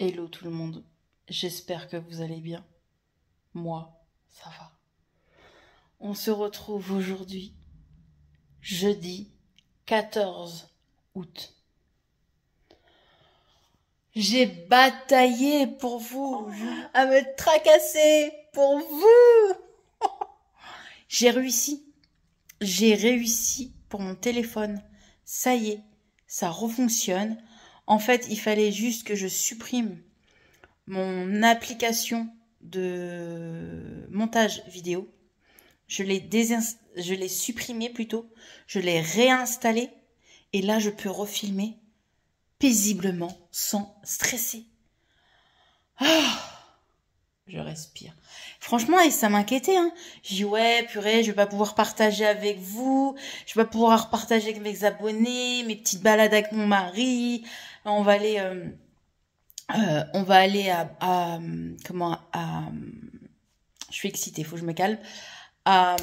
Hello tout le monde, j'espère que vous allez bien. Moi, ça va. On se retrouve aujourd'hui, jeudi 14 août. J'ai bataillé pour vous, à me tracasser pour vous. J'ai réussi pour mon téléphone. Ça y est, ça refonctionne. En fait, il fallait juste que je supprime mon application de montage vidéo. Je l'ai supprimé plutôt. Je l'ai réinstallé. Et là, je peux refilmer paisiblement, sans stresser. Je respire. Franchement, et ça m'inquiétait, hein. J'ai dit, ouais, purée, je vais pas pouvoir partager avec vous. Je vais pas pouvoir partager avec mes abonnés, mes petites balades avec mon mari. On va aller je suis excitée, faut que je me calme. À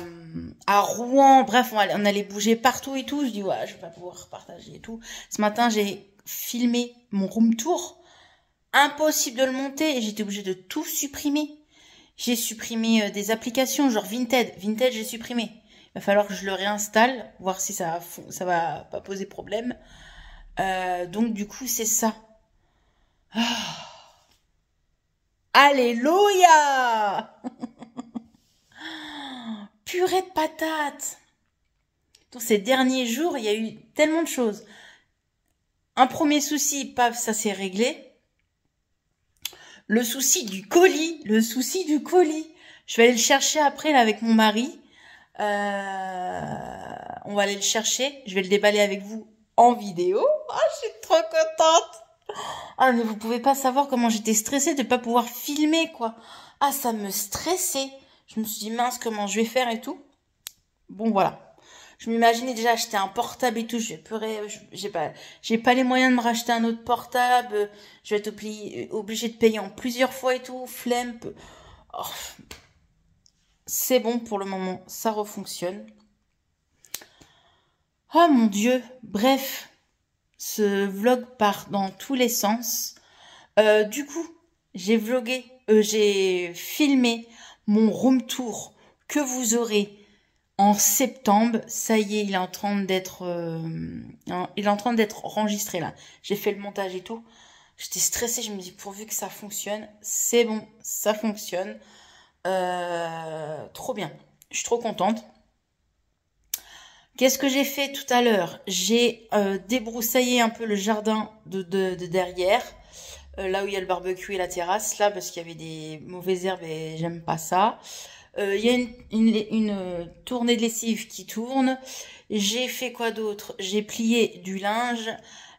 Rouen, bref, on allait bouger partout et tout. Je dis, ouais, je vais pas pouvoir partager et tout. Ce matin, j'ai filmé mon room tour. Impossible de le monter et j'étais obligée de tout supprimer. J'ai supprimé des applications, genre Vinted. Vinted, j'ai supprimé. Il va falloir que je le réinstalle, voir si ça va pas poser problème. Donc, du coup, c'est ça. Alléluia! Purée de patates! Dans ces derniers jours, il y a eu tellement de choses. Un premier souci, paf, ça s'est réglé. Le souci du colis. Je vais aller le chercher après là avec mon mari. On va aller le chercher. Je vais le déballer avec vous en vidéo. Ah, je suis trop contente. Ah, mais vous pouvez pas savoir comment j'étais stressée de pas pouvoir filmer, quoi. Ah, ça me stressait. Je me suis dit, mince, comment je vais faire et tout. Bon, voilà. Je m'imaginais déjà acheter un portable et tout. Je vais pleurer. J'ai pas les moyens de me racheter un autre portable. Je vais être obligée de payer en plusieurs fois et tout. Flemme. Oh. C'est bon pour le moment. Ça refonctionne. Oh mon Dieu. Bref. Ce vlog part dans tous les sens. Du coup, j'ai filmé mon room tour que vous aurez en septembre. Ça y est, il est en train d'être enregistré là. J'ai fait le montage et tout. J'étais stressée, je me dis pourvu que ça fonctionne. C'est bon, ça fonctionne. Trop bien. Je suis trop contente. Qu'est-ce que j'ai fait tout à l'heure? J'ai débroussaillé un peu le jardin de derrière. Là où il y a le barbecue et la terrasse, là, parce qu'il y avait des mauvaises herbes et j'aime pas ça. Il y a une tournée de lessive qui tourne. J'ai fait quoi d'autre? J'ai plié du linge.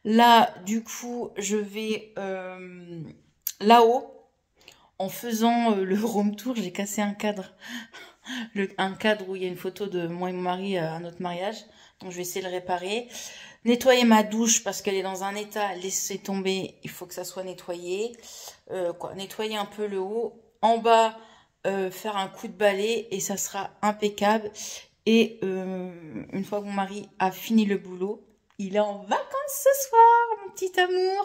Là, du coup, je vais là-haut. En faisant le room tour, j'ai cassé un cadre. Un cadre où il y a une photo de moi et mon mari à notre mariage. Donc, je vais essayer de le réparer. Nettoyer ma douche parce qu'elle est dans un état laisser tomber. Il faut que ça soit nettoyé. Nettoyer un peu le haut. En bas, faire un coup de balai et ça sera impeccable. Et une fois que mon mari a fini le boulot, il est en vacances ce soir, mon petit amour.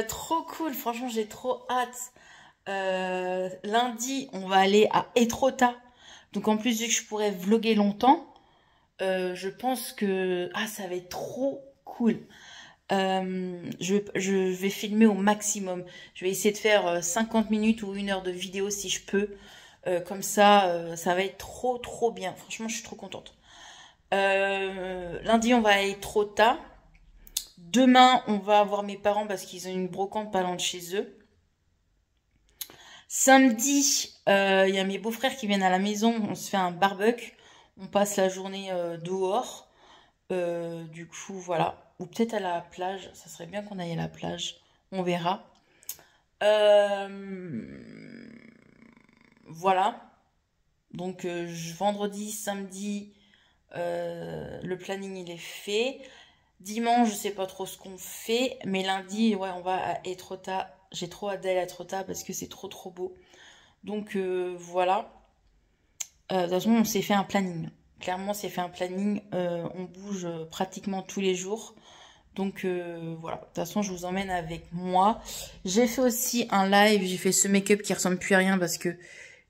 Trop cool, franchement j'ai trop hâte. Lundi, on va aller à Etretat. Donc en plus, vu que je pourrais vlogger longtemps, je pense que ça va être trop cool. Je vais filmer au maximum. Je vais essayer de faire 50 minutes ou 1 heure de vidéo si je peux. Comme ça, ça va être trop trop bien. Franchement, je suis trop contente. Lundi, on va à Etretat. Demain, on va voir mes parents parce qu'ils ont une brocante pas loin de chez eux. Samedi, il y a mes beaux-frères qui viennent à la maison. On se fait un barbecue. On passe la journée dehors. Du coup, voilà. Ou peut-être à la plage. Ça serait bien qu'on aille à la plage. On verra. Voilà. Donc, vendredi, samedi, le planning, il est fait. Dimanche, je sais pas trop ce qu'on fait. Mais lundi, ouais, on va à Etretat. J'ai trop hâte d'aller à Etretat parce que c'est trop trop beau. Donc, voilà. De toute façon, on s'est fait un planning. Clairement, on s'est fait un planning. On bouge pratiquement tous les jours. Donc voilà, de toute façon je vous emmène avec moi. J'ai fait aussi un live, j'ai fait ce make-up qui ressemble plus à rien parce que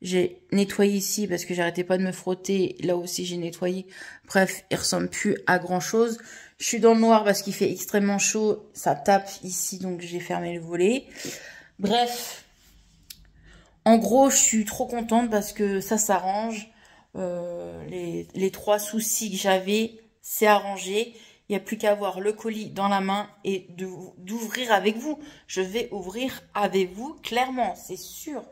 j'ai nettoyé ici parce que j'arrêtais pas de me frotter. Là aussi j'ai nettoyé. Bref, il ressemble plus à grand chose. Je suis dans le noir parce qu'il fait extrêmement chaud. Ça tape ici donc j'ai fermé le volet. Bref, en gros je suis trop contente parce que ça s'arrange. Les 3 soucis que j'avais, c'est arrangé. Il n'y a plus qu'à avoir le colis dans la main et d'ouvrir avec vous. Je vais ouvrir avec vous, clairement, c'est sûr.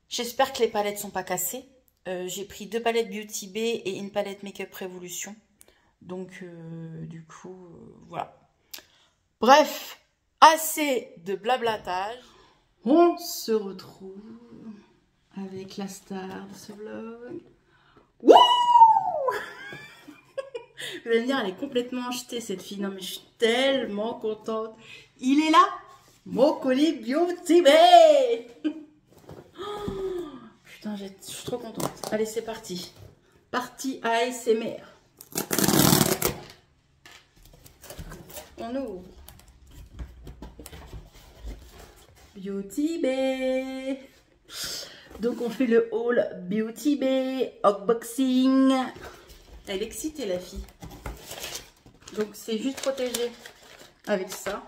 J'espère que les palettes sont pas cassées. J'ai pris 2 palettes Beauty Bay et une palette Make Up Révolution. Donc, du coup, voilà. Bref, assez de blablatage. On se retrouve avec la star de ce vlog. Wouh! Vous allez me dire, elle est complètement achetée cette fille. Non mais je suis tellement contente. Il est là, mon colis Beauty Bay. Putain, je suis trop contente. Allez, c'est parti. Partie ASMR. On ouvre. Beauty Bay. Donc on fait le haul Beauty Bay unboxing. Elle est excitée la fille. Donc c'est juste protégé avec ça.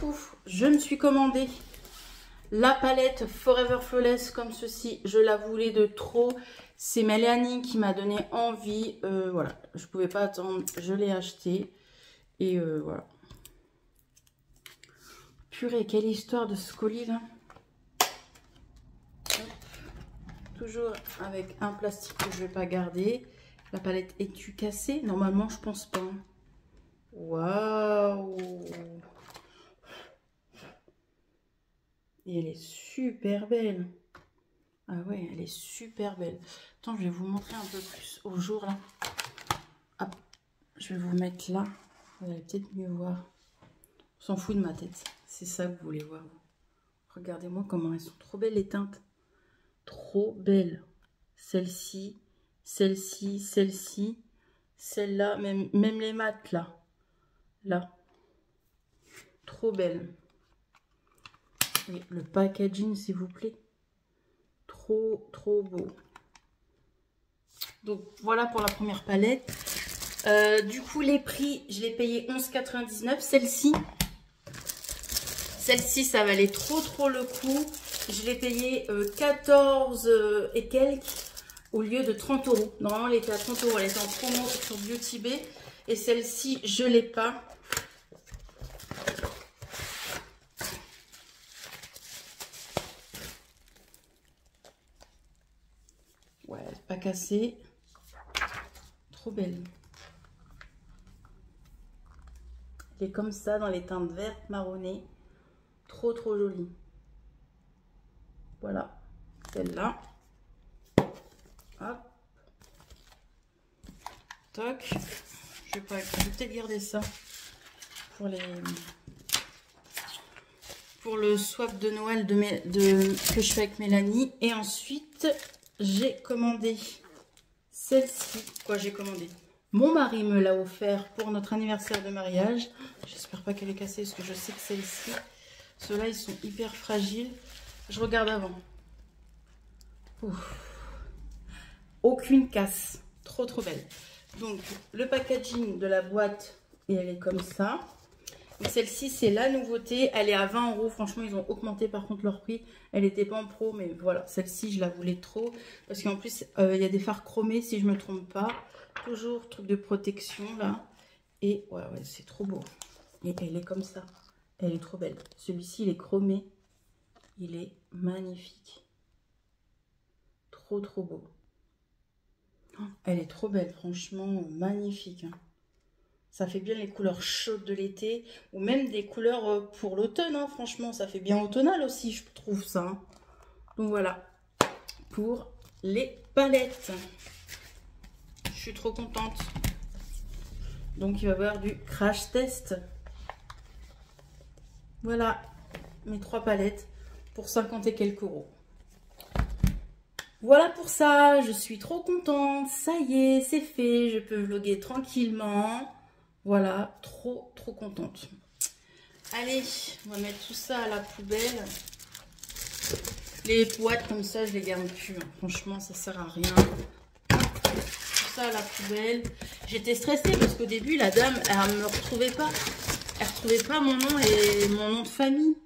Ouf, je me suis commandé la palette Forever Flawless comme ceci. Je la voulais de trop. C'est Mélanie qui m'a donné envie. Voilà, je pouvais pas attendre. Je l'ai acheté. Et voilà. Purée, quelle histoire de ce colis là. Toujours avec un plastique que je vais pas garder. La palette est-tu cassée? Normalement, je pense pas. Waouh! Et elle est super belle. Ah ouais, elle est super belle. Attends, je vais vous montrer un peu plus au jour là. Hop, je vais vous mettre là. Vous allez peut-être mieux voir. On s'en fout de ma tête. C'est ça que vous voulez voir. Regardez-moi comment elles sont trop belles les teintes. Trop belle. Celle-ci, celle-ci, celle-ci, celle-là, même les mates là. Là. Trop belle. Et le packaging, s'il vous plaît. Trop, trop beau. Donc, voilà pour la première palette. Du coup, les prix, je l'ai payé 11,99. Celle-ci, ça valait trop, trop le coup. Je l'ai payé 14 et quelques au lieu de 30 €. Normalement, elle était à 30 €. Elle était en promo sur Beauty Bay. Et celle-ci, je ne l'ai pas. Ouais, elle n'est pas cassée. Trop belle. Elle est comme ça dans les teintes vertes marronnées. Trop, trop jolie. Voilà, celle-là. Hop. Toc. Je vais peut-être garder ça pour le swap de Noël que je fais avec Mélanie. Et ensuite, j'ai commandé celle-ci. Quoi, j'ai commandé? Mon mari me l'a offert pour notre anniversaire de mariage. J'espère pas qu'elle est cassée parce que je sais que celle-ci, ceux-là, ils sont hyper fragiles. Je regarde avant. Ouf. Aucune casse. Trop, trop belle. Donc, le packaging de la boîte, et elle est comme ça. Celle-ci, c'est la nouveauté. Elle est à 20 €. Franchement, ils ont augmenté par contre leur prix. Elle n'était pas en pro, mais voilà. Celle-ci, je la voulais trop. Parce qu'en plus, il y a des fards chromés, si je ne me trompe pas. Toujours truc de protection, là. Et ouais, c'est trop beau. Et elle est comme ça. Elle est trop belle. Celui-ci, il est chromé. Il est magnifique. Trop, trop beau. Oh, elle est trop belle, franchement, magnifique. Hein. Ça fait bien les couleurs chaudes de l'été. Ou même des couleurs pour l'automne, hein, franchement. Ça fait bien automnal aussi, je trouve ça. Hein. Donc voilà, pour les palettes. Je suis trop contente. Donc il va y avoir du crash test. Voilà, mes 3 palettes pour 50 et quelques €. Voilà pour ça, je suis trop contente, ça y est, c'est fait, je peux vlogger tranquillement. Voilà, trop contente. Allez, on va mettre tout ça à la poubelle. Les boîtes comme ça, je les garde plus, hein. Franchement, ça sert à rien. Tout ça à la poubelle. J'étais stressée parce qu'au début, la dame, elle me retrouvait pas. Elle retrouvait pas mon nom et mon nom de famille.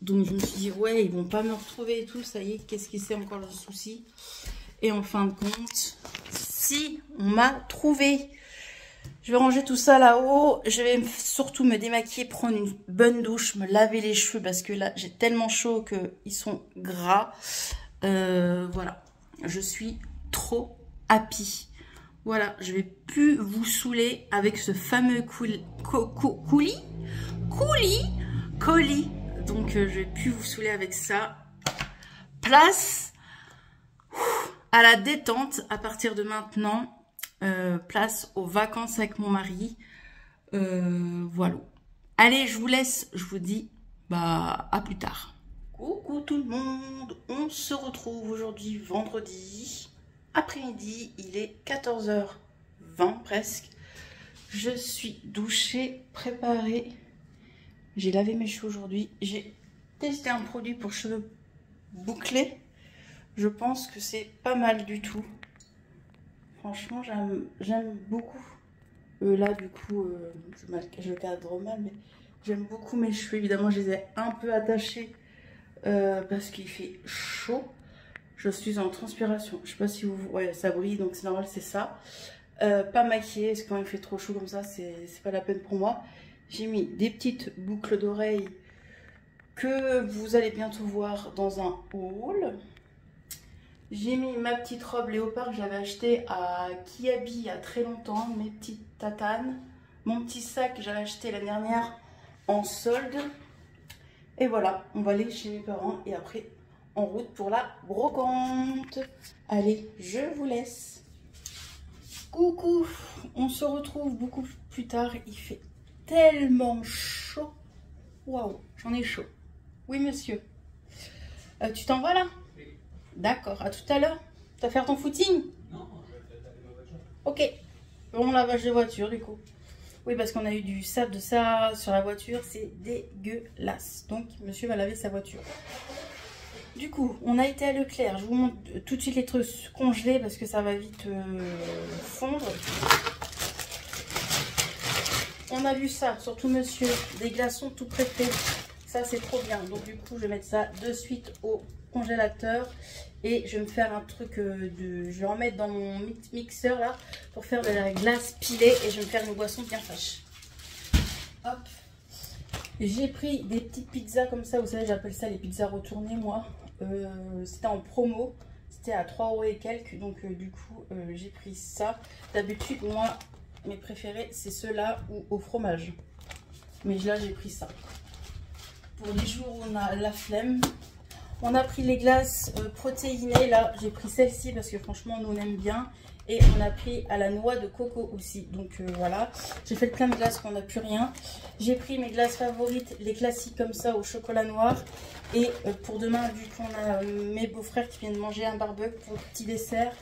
Donc je me suis dit, ouais, ils vont pas me retrouver et tout, ça y est, qu'est-ce qui c'est encore le souci? Et en fin de compte, si, on m'a trouvé. Je vais ranger tout ça là-haut. Je vais surtout me démaquiller, prendre une bonne douche, me laver les cheveux parce que là, j'ai tellement chaud qu'ils sont gras. Voilà, je suis trop happy. Voilà, je vais plus vous saouler avec ce fameux colis. Donc, je vais plus vous saouler avec ça. Place à la détente à partir de maintenant. Place aux vacances avec mon mari. Voilà. Allez, je vous laisse. Je vous dis à plus tard. Coucou tout le monde. On se retrouve aujourd'hui vendredi après-midi. Il est 14h20 presque. Je suis douchée, préparée. J'ai lavé mes cheveux aujourd'hui. J'ai testé un produit pour cheveux bouclés. Je pense que c'est pas mal du tout. Franchement, j'aime beaucoup. Là, du coup, je cadre mal, mais j'aime beaucoup mes cheveux. Évidemment, je les ai un peu attachés parce qu'il fait chaud. Je suis en transpiration. Je sais pas si vous... Ouais, ça brille, donc c'est normal, c'est ça. Pas maquillée, parce que quand il fait trop chaud comme ça, c'est pas la peine pour moi. J'ai mis des petites boucles d'oreilles que vous allez bientôt voir dans un haul. J'ai mis ma petite robe léopard que j'avais achetée à Kiabi il y a très longtemps, mes petites tatanes. Mon petit sac que j'avais acheté l'année dernière en solde. Et voilà, on va aller chez mes parents et après en route pour la brocante. Allez, je vous laisse. Coucou, on se retrouve beaucoup plus tard. Il fait tellement chaud. Waouh, j'en ai chaud. Oui, monsieur. Tu t'en vas là? Oui. D'accord, à tout à l'heure. Tu vas faire ton footing? Non, je vais laver ma voiture. Ok. Bon lavage de voiture du coup. Oui, parce qu'on a eu du sable de ça sur la voiture. C'est dégueulasse. Donc, monsieur va laver sa voiture. Du coup, on a été à Leclerc. Je vous montre tout de suite les trucs congelés parce que ça va vite fondre. On a vu ça, surtout monsieur, des glaçons tout prêts. Ça, c'est trop bien. Donc, du coup, je vais mettre ça de suite au congélateur. Et je vais me faire un truc je vais en mettre dans mon mixeur là pour faire de la glace pilée. Et je vais me faire une boisson bien fraîche. Hop. J'ai pris des petites pizzas comme ça. Vous savez, j'appelle ça les pizzas retournées, moi. C'était en promo. C'était à 3 € et quelques. Donc, du coup, j'ai pris ça. D'habitude, moi... Mes préférés, c'est ceux-là ou au fromage. Mais là, j'ai pris ça. Pour les jours où on a la flemme. On a pris les glaces protéinées. Là, j'ai pris celle-ci parce que franchement, nous, on aime bien. Et on a pris à la noix de coco aussi. Donc, voilà. J'ai fait plein de glaces qu'on n'a plus rien. J'ai pris mes glaces favorites, les classiques comme ça, au chocolat noir. Et pour demain, vu qu'on a mes beaux-frères qui viennent manger un barbecue pour le petit dessert.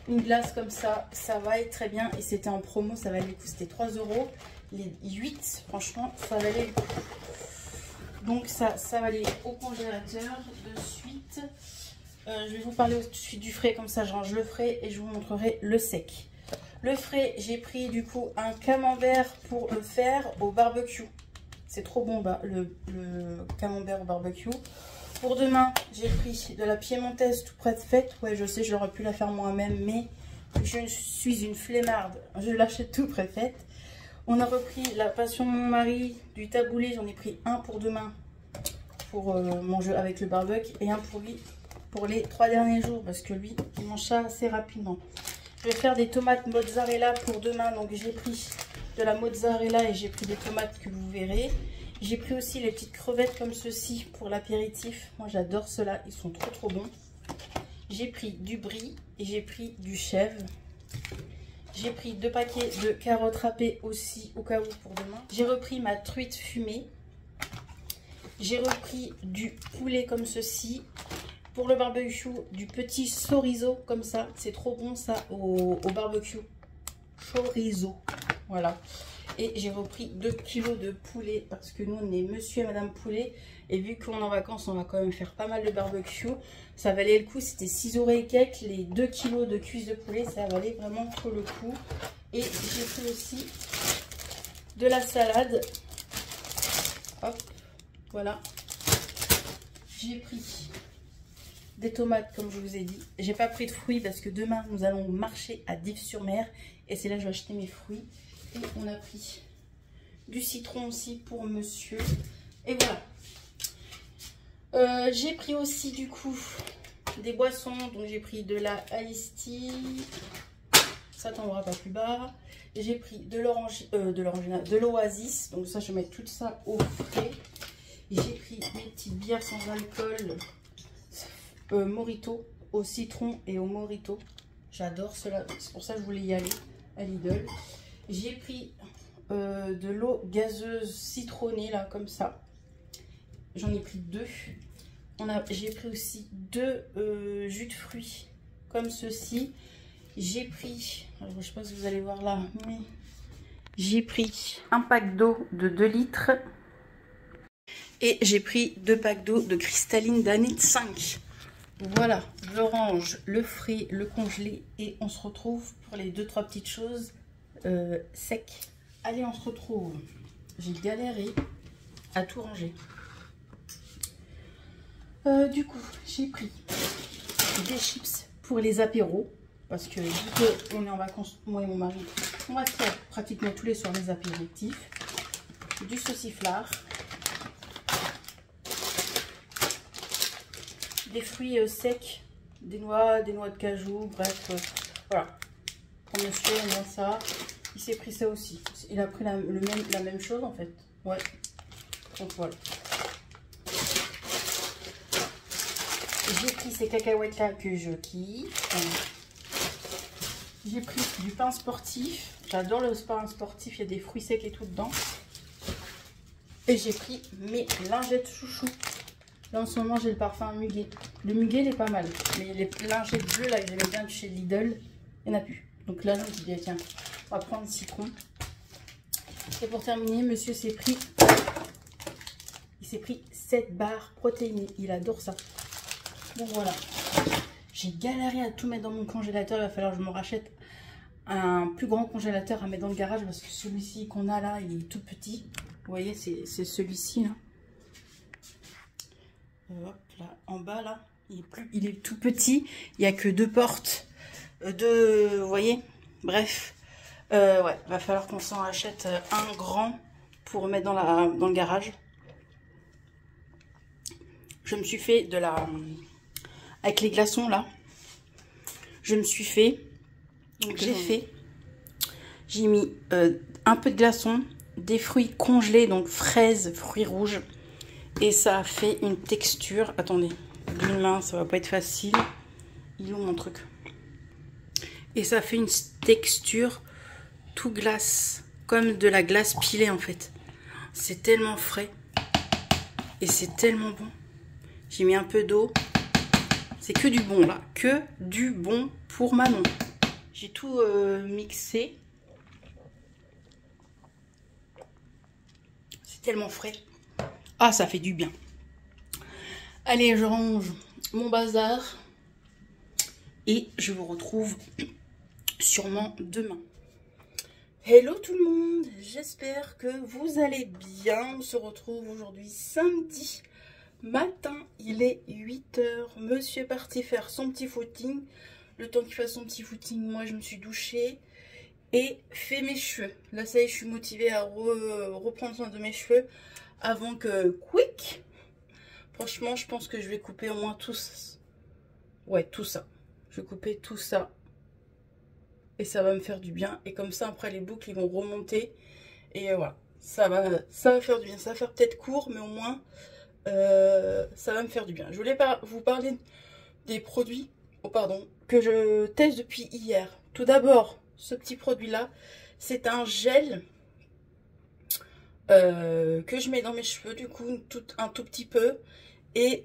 Une glace comme ça, ça va être très bien. Et c'était en promo, ça valait le coup. C'était 3 €. Les 8, franchement, ça valait le coup. Donc ça va aller au congélateur de suite. Je vais vous parler tout de suite du frais. Comme ça, je range le frais et je vous montrerai le sec. Le frais, j'ai pris du coup un camembert pour le faire au barbecue. C'est trop bon, le camembert au barbecue. Pour demain, j'ai pris de la piémontaise tout prête faite. Ouais, je sais, j'aurais pu la faire moi-même, mais je suis une flemmarde. Je l'achète tout prête faite. On a repris la passion de mon mari, du taboulé. J'en ai pris un pour demain, pour manger avec le barbecue, et un pour lui, pour les 3 derniers jours, parce que lui, il mange ça assez rapidement. Je vais faire des tomates mozzarella pour demain. Donc, j'ai pris de la mozzarella et j'ai pris des tomates que vous verrez. J'ai pris aussi les petites crevettes comme ceci pour l'apéritif. Moi, j'adore ceux-là. Ils sont trop bons. J'ai pris du brie et j'ai pris du chèvre. J'ai pris 2 paquets de carottes râpées aussi au cas où pour demain. J'ai repris ma truite fumée. J'ai repris du poulet comme ceci. pour le barbecue du petit chorizo comme ça. C'est trop bon ça au barbecue. Chorizo. Voilà. Et j'ai repris 2 kilos de poulet parce que nous on est monsieur et madame poulet. Et vu qu'on est en vacances, on va quand même faire pas mal de barbecue. Ça valait le coup, c'était 6 € et quelques. Les 2 kilos de cuisses de poulet, ça valait vraiment trop le coup. Et j'ai pris aussi de la salade. Hop, voilà. J'ai pris des tomates comme je vous ai dit. J'ai pas pris de fruits parce que demain nous allons marcher à Dives-sur-Mer. Et c'est là que je vais acheter mes fruits. Et on a pris du citron aussi pour monsieur. Et voilà. J'ai pris aussi du coup des boissons. Donc j'ai pris de la iced tea. Ça tombera pas plus bas. J'ai pris de l'oasis. Donc ça je vais mettre tout ça au frais. J'ai pris mes petites bières sans alcool. Mojito au citron et au mojito. J'adore cela. C'est pour ça que je voulais y aller à Lidl. J'ai pris de l'eau gazeuse citronnée là comme ça. J'en ai pris 2. J'ai pris aussi 2 jus de fruits comme ceci. J'ai pris, alors je sais pas si vous allez voir là, mais j'ai pris un pack d'eau de 2 litres. Et j'ai pris 2 packs d'eau de cristalline d'Anit 5. Voilà, je range le frais, le congelé et on se retrouve pour les 2-3 petites choses secs. Allez, on se retrouve. J'ai galéré à tout ranger. Du coup, j'ai pris des chips pour les apéros. Parce que vu qu'on est en vacances, moi et mon mari, on va faire pratiquement tous les soirs des apéritifs. Du sauciflard. Des fruits secs. Des noix de cajou. Bref, voilà. Pour monsieur, on a ça. Il s'est pris ça aussi. Il a pris la même chose en fait. Ouais. Donc voilà. J'ai pris ces cacahuètes là que je kiffe. J'ai pris du pain sportif. J'adore le pain sportif. Il y a des fruits secs et tout dedans. Et j'ai pris mes lingettes chouchou. Là en ce moment j'ai le parfum muguet. Le muguet il est pas mal. Mais les lingettes bleues là que j'aimais bien de chez Lidl, il n'y en a plus. Donc là je me dis bien tiens, on va prendre le citron. Et pour terminer, monsieur s'est pris. Il s'est pris 7 barres protéinées. Il adore ça. Donc voilà. J'ai galéré à tout mettre dans mon congélateur. Il va falloir que je me rachète un plus grand congélateur à mettre dans le garage. Parce que celui-ci qu'on a là, il est tout petit. Vous voyez, c'est celui-ci là. Hop, là, en bas là. Il est tout petit. Il n'y a que 2 portes. Vous voyez. Bref. Ouais, va falloir qu'on s'en achète un grand pour mettre dans le garage. Je me suis fait de la... Avec les glaçons là, je me suis fait, donc j'ai mis un peu de glaçons, des fruits congelés, donc fraises, fruits rouges, et ça a fait une texture, attendez, d'une main ça va pas être facile, il est où mon truc? Et ça fait une texture tout glace, comme de la glace pilée en fait, c'est tellement frais, et c'est tellement bon, j'ai mis un peu d'eau. C'est que du bon là, que du bon pour Manon. J'ai tout mixé. C'est tellement frais. Ah, ça fait du bien. Allez, je range mon bazar. Et je vous retrouve sûrement demain. Hello tout le monde, j'espère que vous allez bien. On se retrouve aujourd'hui samedi matin, il est 8 h. Monsieur est parti faire son petit footing. Le temps qu'il fasse son petit footing, moi je me suis douchée et fait mes cheveux. Là ça y est, je suis motivée à reprendre soin de mes cheveux avant que quick. Franchement, je pense que je vais couper au moins tout ça. Ouais, tout ça. Je vais couper tout ça. Et ça va me faire du bien. Et comme ça, après les boucles, ils vont remonter. Et voilà. Ça va faire du bien. Ça va faire peut-être court, mais au moins... ça va me faire du bien. Je voulais vous parler des produits que je teste depuis hier. Tout d'abord, ce petit produit là, c'est un gel que je mets dans mes cheveux du coup un tout petit peu, Et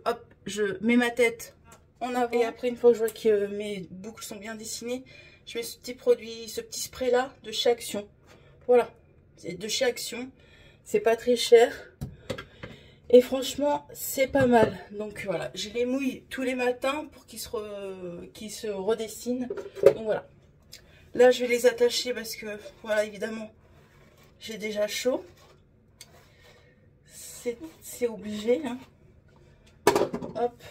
hop, je mets ma tête en avant. Et après, une fois que je vois que mes boucles sont bien dessinées, je mets ce petit produit, ce petit spray là de chez Action. Voilà, c'est de chez Action. C'est pas très cher. Et franchement, c'est pas mal. Donc voilà, je les mouille tous les matins pour qu'ils se redessinent. Donc voilà. Là, je vais les attacher parce que, voilà, évidemment, j'ai déjà chaud. C'est obligé, hein. Hop.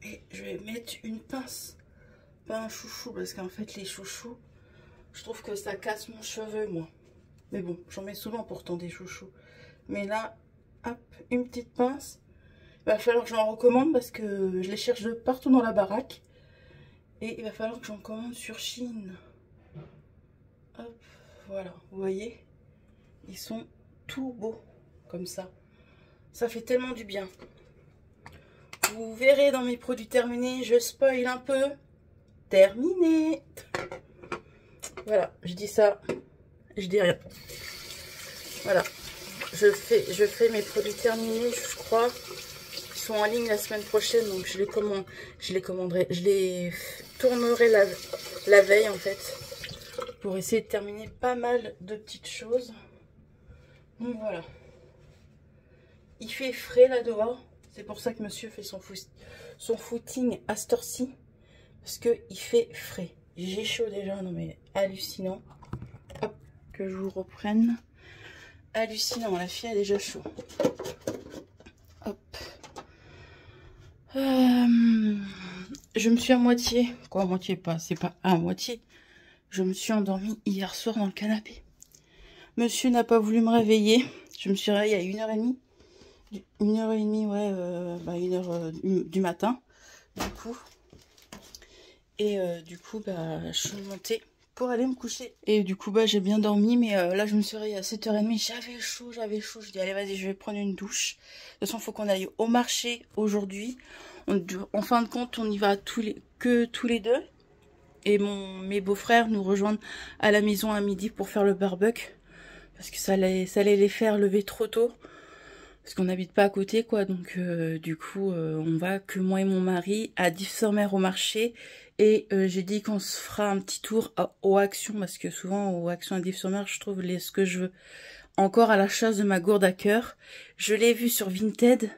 Et je vais mettre une pince. Pas un chouchou, parce qu'en fait, les chouchous, je trouve que ça casse mon cheveu, moi. Mais bon, j'en mets souvent pourtant des chouchous. Mais là, hop, une petite pince. Il va falloir que j'en recommande parce que je les cherche de partout dans la baraque. Et il va falloir que j'en commande sur Chine. Hop, voilà, vous voyez, ils sont tout beaux, comme ça. Ça fait tellement du bien. Vous verrez dans mes produits terminés, je spoil un peu. Terminé. Voilà, je dis ça, je dis rien. Voilà, je fais mes produits terminés, je crois. Ils sont en ligne la semaine prochaine, donc je les tournerai la veille en fait. Pour essayer de terminer pas mal de petites choses. Donc voilà. Il fait frais là dehors. C'est pour ça que monsieur fait son footing à cette heure-ci. Parce qu'il fait frais. J'ai chaud déjà, non mais hallucinant. Hop, que je vous reprenne. Hallucinant, la fille a déjà chaud. Hop. Je me suis à moitié. Quoi, à moitié pas? C'est pas à moitié. Je me suis endormie hier soir dans le canapé. Monsieur n'a pas voulu me réveiller. Je me suis réveillée à 1h30. 1h30, ouais, 1h du matin. Du coup. Et du coup, je suis montée pour aller me coucher. Et du coup, j'ai bien dormi. Mais là, je me suis réveillée à 7h30. J'avais chaud, j'avais chaud. Je dis, allez, vas-y, je vais prendre une douche. De toute façon, il faut qu'on aille au marché aujourd'hui. En fin de compte, on y va tous les deux. Et mes beaux-frères nous rejoignent à la maison à midi pour faire le barbecue. Parce que ça allait les faire lever trop tôt. Parce qu'on n'habite pas à côté, quoi. Donc, du coup, on va que moi et mon mari à Dives-sur-Mer au marché. Et j'ai dit qu'on se fera un petit tour au Action. Parce que souvent, au Action à Dives-sur-Mer, je trouve ce que je veux. Encore à la chasse de ma gourde à cœur. Je l'ai vu sur Vinted.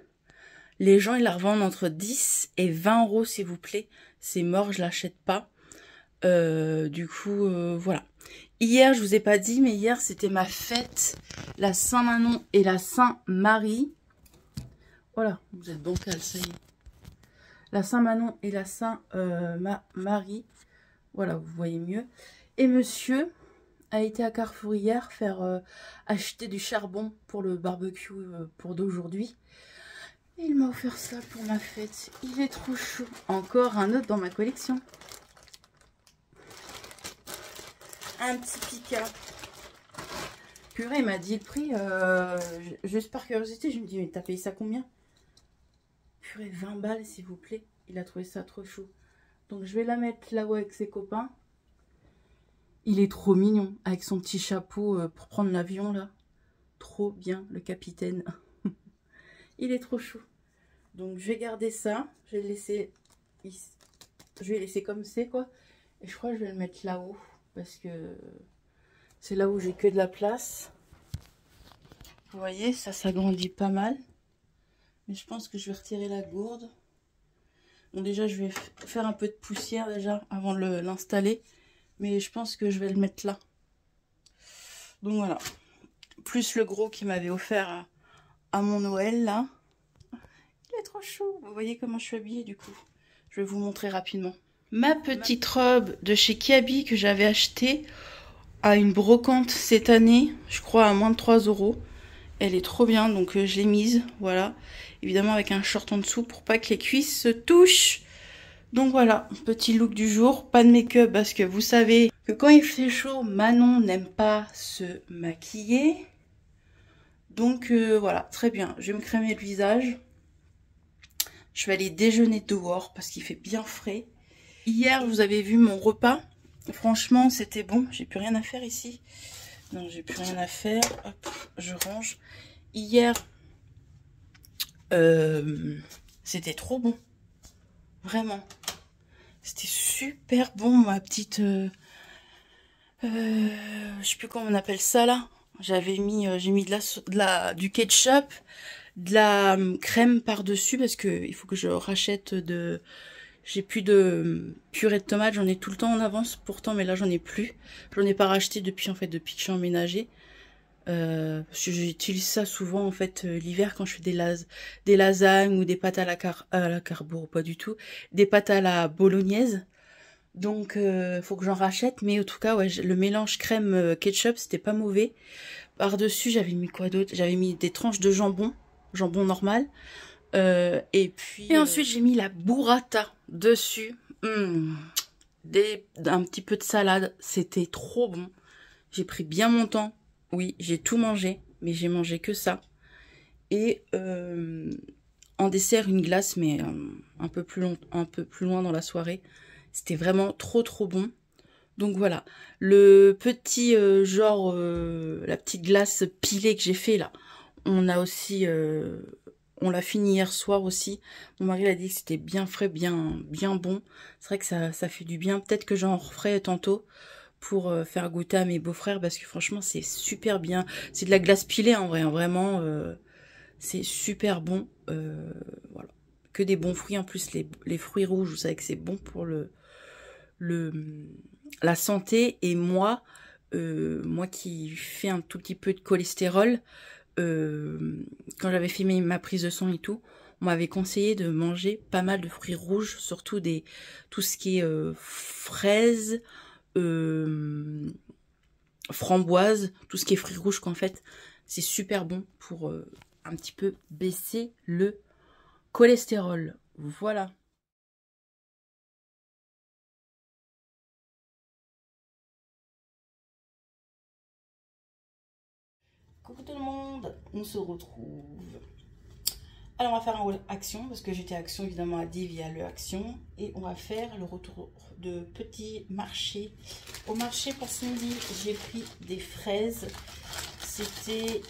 Les gens, ils la revendent entre 10 et 20 euros, s'il vous plaît. C'est mort, je l'achète pas. Du coup, voilà. Hier, je vous ai pas dit, mais hier, c'était ma fête. La Saint-Manon et la Saint-Marie. Voilà, vous êtes bancal, ça y est. La Saint-Manon et la Saint-Marie. Voilà, vous voyez mieux. Et monsieur a été à Carrefour hier faire acheter du charbon pour le barbecue pour d'aujourd'hui. Et il m'a offert ça pour ma fête. Il est trop chaud. Encore un autre dans ma collection. Un petit Pika. Purée, il m'a dit le prix. Juste par curiosité, je me dis, mais t'as payé ça combien? Purée, 20 balles, s'il vous plaît. Il a trouvé ça trop chaud. Donc, je vais la mettre là-haut avec ses copains. Il est trop mignon, avec son petit chapeau pour prendre l'avion, là. Trop bien, le capitaine. Il est trop chou. Donc, je vais garder ça. Je vais le laisser ici. Je vais laisser comme c'est, quoi. Et je crois que je vais le mettre là-haut. Parce que c'est là où j'ai que de la place. Vous voyez, ça s'agrandit pas mal. Mais je pense que je vais retirer la gourde. Bon, déjà, je vais faire un peu de poussière déjà avant de l'installer. Mais je pense que je vais le mettre là. Donc voilà. Plus le gros qui m'avait offert à mon Noël, là. Il est trop chaud. Vous voyez comment je suis habillée, du coup. Je vais vous montrer rapidement. Ma petite robe de chez Kiabi que j'avais achetée à une brocante cette année. Je crois à moins de 3 euros. Elle est trop bien, donc je l'ai mise. Voilà. Évidemment avec un short en dessous pour pas que les cuisses se touchent. Donc voilà, petit look du jour. Pas de make-up parce que vous savez que quand il fait chaud, Manon n'aime pas se maquiller. Donc voilà, très bien. Je vais me crémer le visage. Je vais aller déjeuner dehors parce qu'il fait bien frais. Hier, vous avez vu mon repas. Franchement, c'était bon. J'ai plus rien à faire ici. Non, j'ai plus rien à faire. Hop, je range. Hier, c'était trop bon. Vraiment. C'était super bon, ma petite... je sais plus comment on appelle ça, là. J'ai mis du ketchup, de la crème par-dessus, parce que il faut que je rachète de... J'ai plus de purée de tomates, j'en ai tout le temps en avance pourtant, mais là j'en ai plus. J'en ai pas racheté depuis que je suis emménagée. Parce que j'utilise ça souvent en fait l'hiver quand je fais des lasagnes ou des pâtes à la carbo, pas du tout, des pâtes à la bolognaise. Donc faut que j'en rachète, mais en tout cas ouais, le mélange crème ketchup c'était pas mauvais. Par-dessus j'avais mis quoi d'autre? J'avais mis des tranches de jambon normal. Et ensuite j'ai mis la burrata dessus. Un petit peu de salade, c'était trop bon. J'ai pris bien mon temps. Oui, j'ai tout mangé, mais j'ai mangé que ça. Et en dessert, une glace, mais un peu plus loin dans la soirée. C'était vraiment trop bon. Donc voilà, le petit la petite glace pilée que j'ai fait là, on a aussi, on l'a fini hier soir aussi. Mon mari a dit que c'était bien frais, bien bon. C'est vrai que ça fait du bien. Peut-être que j'en referai tantôt pour faire goûter à mes beaux-frères parce que franchement c'est super bien. C'est de la glace pilée en vrai, hein, vraiment c'est super bon. Voilà, que des bons fruits en plus, les fruits rouges, vous savez que c'est bon pour la santé. Et moi qui fais un tout petit peu de cholestérol, quand j'avais fait ma prise de sang et tout, on m'avait conseillé de manger pas mal de fruits rouges, surtout tout ce qui est fraises, framboise, tout ce qui est fruits rouges qu'en fait c'est super bon pour un petit peu baisser le cholestérol. Voilà. Coucou tout le monde, on se retrouve. Alors on va faire un haul action parce que j'étais action évidemment à Div via le action et on va faire le retour de petit marché. Au marché pour ce midi, j'ai pris des fraises. C'était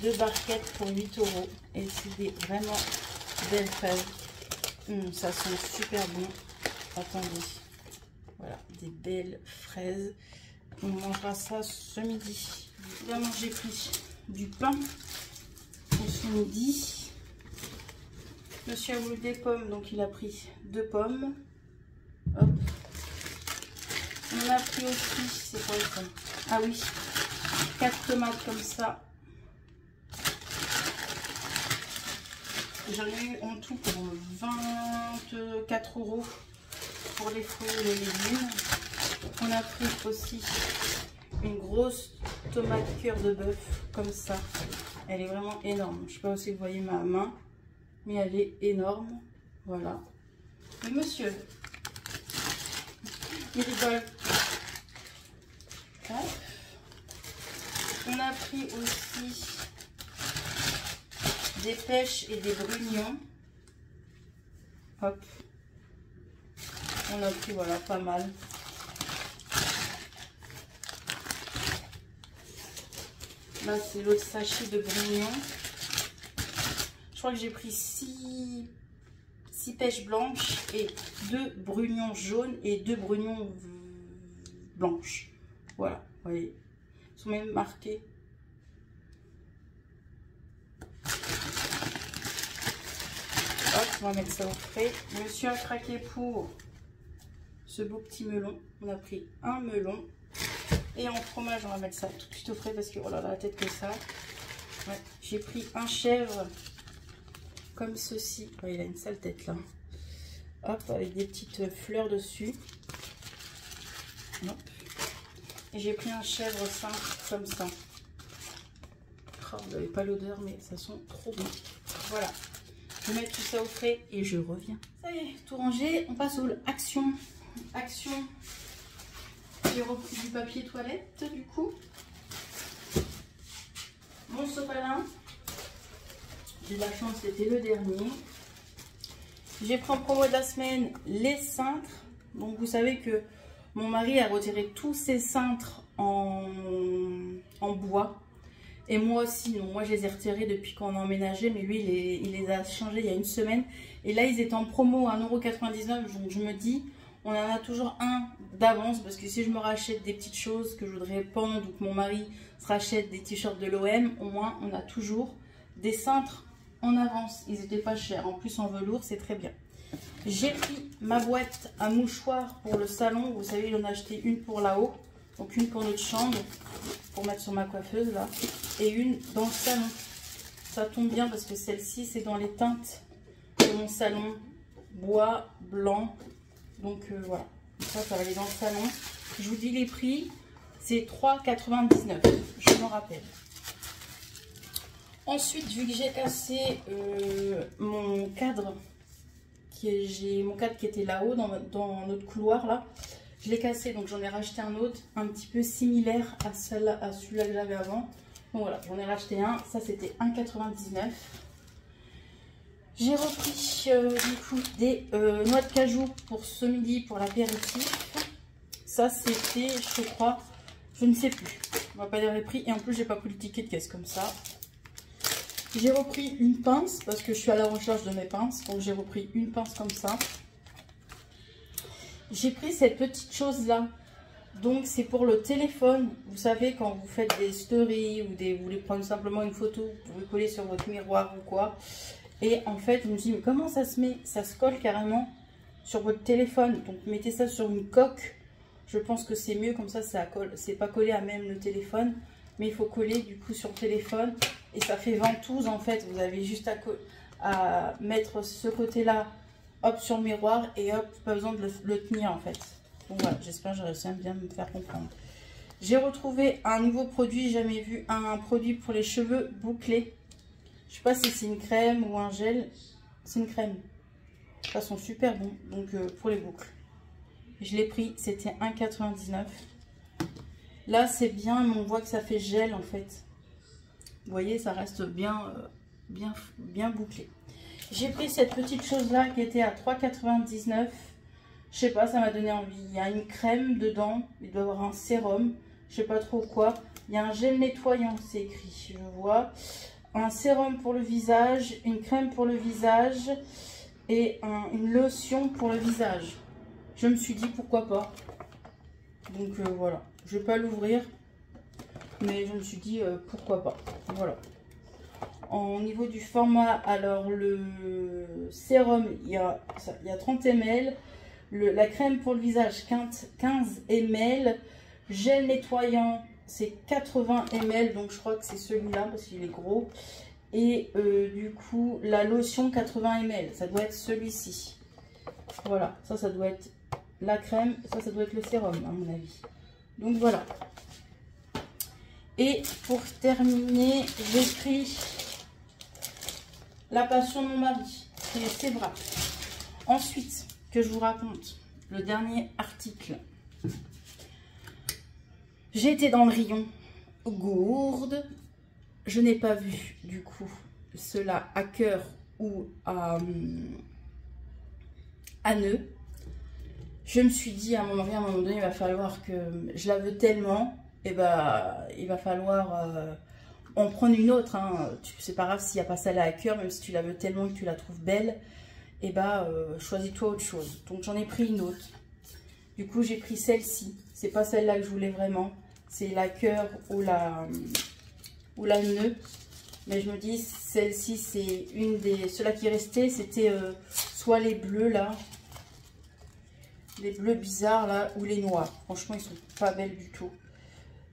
2 barquettes pour 8 € et c'est des vraiment belles fraises. Ça sent super bon. Attendez, voilà, des belles fraises. On mangera ça ce midi. Évidemment, j'ai pris du pain pour ce midi. Monsieur a voulu des pommes, donc il a pris 2 pommes. Hop. On a pris aussi, c'est quoi ça? Ah oui, 4 tomates comme ça. J'en ai eu en tout pour 24 € pour les fruits et les légumes. On a pris aussi une grosse tomate cœur de bœuf comme ça. Elle est vraiment énorme. Je ne sais pas si vous voyez ma main, mais elle est énorme. Voilà. Mais monsieur, il rigole. On a pris aussi des pêches et des brugnons. Hop. On a pris, voilà, pas mal. Là, c'est l'autre sachet de brugnons. Je crois que j'ai pris 6 pêches blanches et 2 brugnons jaunes et 2 brugnons blanches. Voilà, vous voyez. Ils sont même marqués. Hop, on va mettre ça au frais. Monsieur a craqué pour ce beau petit melon. On a pris un melon. Et en fromage, on va mettre ça tout de suite au frais parce que, oh là là, la tête que ça. Ouais, j'ai pris un chèvre comme ceci. Oh, il a une sale tête là. Hop, avec des petites fleurs dessus. Hop. Et j'ai pris un chèvre simple comme ça. Oh, vous n'avez pas l'odeur, mais ça sent trop bon. Voilà. Je vais mettre tout ça au frais et je reviens. Ça y est, tout rangé. On passe au action. Action. J'ai repris du papier toilette du coup. Mon sopalin. J'ai de la chance, c'était le dernier. J'ai pris en promo de la semaine les cintres. Donc vous savez que Mon mari a retiré tous ses cintres en bois. Et moi aussi, donc moi je les ai retirés depuis qu'on a emménagé, mais lui il les a changés il y a une semaine. Et là ils étaient en promo à 1,99 €, donc je me dis, on en a toujours un d'avance, parce que si je me rachète des petites choses que je voudrais pendre, ou que mon mari se rachète des t-shirts de l'OM, au moins on a toujours des cintres en avance. Ils n'étaient pas chers, en plus en velours, c'est très bien. J'ai pris ma boîte à mouchoirs pour le salon, vous savez j'en ai acheté une pour là-haut. Donc une pour notre chambre, pour mettre sur ma coiffeuse là, et une dans le salon. Ça tombe bien parce que celle-ci c'est dans les teintes de mon salon, bois, blanc. Donc voilà, ça va aller dans le salon. Je vous dis les prix, c'est 3,99 €, je m'en rappelle. Ensuite, vu que j'ai cassé mon cadre, mon cadre qui était là-haut dans notre couloir là, je l'ai cassé, donc j'en ai racheté un autre, un petit peu similaire à celui-là que j'avais avant. Donc voilà, j'en ai racheté un, ça c'était 1,99 €. J'ai repris du coup des noix de cajou pour ce midi pour l'apéritif. Ça c'était, je crois, je ne sais plus, on va pas dire les prix. Et en plus j'ai pas pris le ticket de caisse comme ça. J'ai repris une pince parce que je suis à la recherche de mes pinces, donc j'ai repris une pince comme ça. J'ai pris cette petite chose là, donc c'est pour le téléphone. Vous savez, quand vous faites des stories ou vous voulez prendre simplement une photo, vous pouvez coller sur votre miroir ou quoi. Et en fait je me dis mais comment ça se met? Ça se colle carrément sur votre téléphone, donc mettez ça sur une coque. Je pense que c'est mieux comme ça, c'est pas collé à même le téléphone, mais il faut coller du coup sur le téléphone. Et ça fait ventouse en fait, vous avez juste à mettre ce côté là, hop, sur le miroir, et hop, pas besoin de le tenir en fait. Donc voilà, j'espère que j'ai réussi à bien me faire comprendre. J'ai retrouvé un nouveau produit, jamais vu, un produit pour les cheveux bouclés. Je sais pas si c'est une crème ou un gel, c'est une crème. Ça sent super bon, donc pour les boucles. Je l'ai pris, c'était 1,99 €. Là c'est bien, mais on voit que ça fait gel en fait. Vous voyez, ça reste bien bouclé. J'ai pris cette petite chose là qui était à 3,99 €. Je sais pas, ça m'a donné envie. Il y a une crème dedans, il doit y avoir un sérum, je sais pas trop quoi. Il y a un gel nettoyant, c'est écrit, je vois. Un sérum pour le visage, une crème pour le visage et une lotion pour le visage. Je me suis dit pourquoi pas. Donc voilà, je vais pas l'ouvrir, mais je me suis dit pourquoi pas. Voilà. Au niveau du format, alors le sérum, il y a 30 ml. La crème pour le visage, 15 ml. Gel nettoyant, c'est 80 ml. Donc je crois que c'est celui-là parce qu'il est gros. Et du coup, la lotion, 80 ml. Ça doit être celui-ci. Voilà, ça doit être la crème. Ça doit être le sérum, à mon avis. Donc voilà. Et pour terminer, j'ai pris la passion de mon mari, c'est Sévra. Ensuite, que je vous raconte, le dernier article. J'ai été dans le rayon gourde. Je n'ai pas vu, du coup, cela à cœur ou à nœud. Je me suis dit à mon mari, à un moment donné, il va falloir que je la veux tellement. Et bah, il va falloir en prendre une autre. Hein. C'est pas grave s'il n'y a pas celle-là à cœur, même si tu la veux tellement et que tu la trouves belle. Et bah, choisis-toi autre chose. Donc j'en ai pris une autre. Du coup, j'ai pris celle-ci. C'est pas celle-là que je voulais vraiment. C'est la cœur ou la nœud. Mais je me dis, celle-ci, c'est une des... Ceux-là qui restaient, c'était soit les bleus là. Les bleus bizarres là, ou les noirs. Franchement, ils sont pas belles du tout.